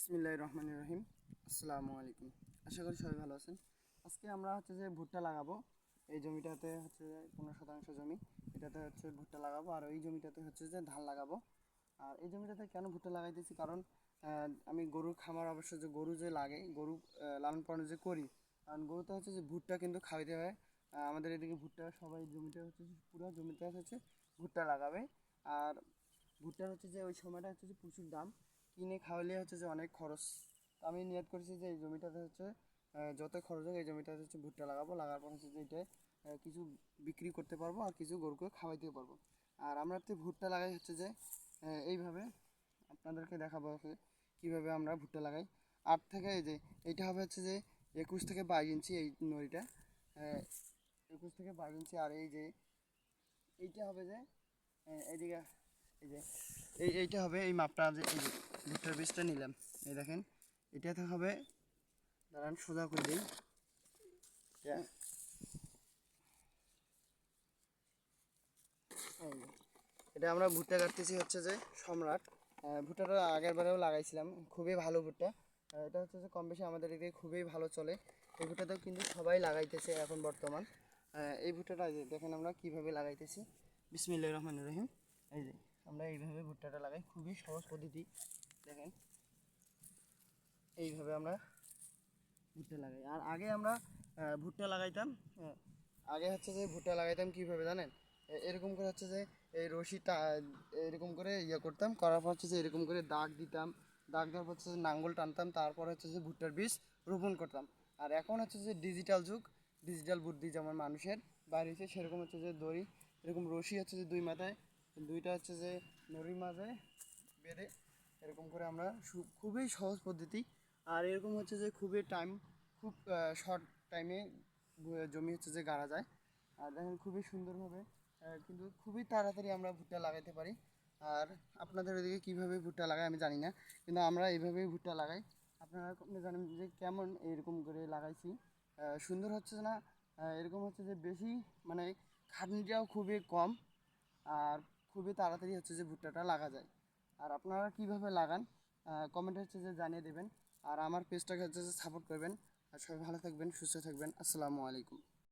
বিসমিল্লাহির রহমানির রহিম। আসসালামু আলাইকুম। আশা করি সবাই ভালো আছেন। আজকে আমরা যে ভুট্টা লাগাবো। এই জমিটাতে যে 15% জমি, এটাতে ভুট্টা লাগাবো। আর ওই জমিটাতে যে ধান লাগাবো। আর এই জমিটাতে কেন ভুট্টা লাগাইতেছি, কারণ আমি গরুর খামার, অবশ্য যে গরু যে লাগে, গরু লালন পালন যে করি, কারণ গরুতে যে ভুট্টা কিন্তু খাওয়াইতে হয়। আমাদের এদিকে ভুট্টা সবাই জমিতে পুরো জমিতে ভুট্টা লাগাবে। আর ভুট্টার যে ওই সময়টা যে প্রচুর দাম, কিনে খাওয়ালে যে অনেক খরচ। তো আমি নিয়ত করেছি যে এই জমিটাতে যত খরচ হোক এই জমিটাতে ভুট্টা লাগাবো। লাগার পর যে এটা কিছু বিক্রি করতে পারবো আর কিছু গরুকে খাওয়াইতে পারবো। আর আমরা ভুট্টা লাগাই যে এইভাবে আপনাদেরকে দেখাবো কীভাবে আমরা ভুট্টা লাগাই। 8 থেকে এই যে এইটা হবে যে 21 থেকে 22 ইঞ্চি এই নড়িটা, 21 থেকে 22 ইঞ্চি। আর এই যে এইটা হবে যে এইদিকে এই যে এইটা হবে এই মাপটা, যে এই যে ভুট্টার বীজটা নিলাম, এই দেখেন এটাতে হবে। দাঁড়ান সোজা করে দিই। এটা আমরা ভুট্টা কাটতেছি যে সম্রাট। ভুট্টাটা আগের বারেও লাগাইছিলাম, খুবই ভালো ভুট্টা। এটা যে কম বেশি আমাদের এদিকে খুবই ভালো চলে। এই ভুট্টাটাও কিন্তু সবাই লাগাইতেছে এখন বর্তমান। এই ভুট্টাটা দেখেন আমরা কীভাবে লাগাইতেছি। বিসমিল্লাহির রহমানির রহিম। এই যে আমরা এইভাবে ভুট্টাটা লাগাই, খুবই সহজ পদ্ধতি। দেখেন এইভাবে আমরা ভুট্টা লাগাই। আর আগে আমরা ভুট্টা লাগাইতাম, আগে যে ভুট্টা লাগাইতাম কীভাবে জানেন? এরকম করে যে এই রশিটা এরকম করে করতাম, করার পর যে এরকম করে দাগ দিতাম। দাগ দেওয়ার পর যে নাঙ্গল টানতাম, তারপর যে ভুট্টার বীজ রোপণ করতাম। আর এখন যে ডিজিটাল যুগ, ডিজিটাল বুদ্ধি যেমন মানুষের বাড়িতে, সেরকম যে দড়ি, এরকম রশি যে দুই মাথায়, দুইটা যে নড়ির মাঝে বেঁধে এরকম করে আমরা খুবই সহজ পদ্ধতি। আর এরকম যে খুবই খুব শর্ট টাইমে জমি যে গাড়া যায়। আর দেখেন খুবই সুন্দরভাবে, কিন্তু খুবই তাড়াতাড়ি আমরা ভুট্টা লাগাইতে পারি। আর আপনাদের ওদিকে কীভাবে ভুট্টা লাগায় আমি জানি না, কিন্তু আমরা এইভাবেই ভুট্টা লাগাই। আপনারা জানেন যে কেমন এরকম করে লাগাইছি, সুন্দর হচ্ছে না? এরকম যে বেশি মানে খাটনিটাও খুবই কম, আর খুবই তাড়াতাড়ি যে ভুট্টাটা লাগা যায়। আর আপনারা কীভাবে লাগান কমেন্টে যে জানিয়ে দেবেন। আর আমার পেজটাকে যে সাপোর্ট করবেন। আর সবাই ভালো থাকবেন, সুস্থ থাকবেন। আসসালামু আলাইকুম।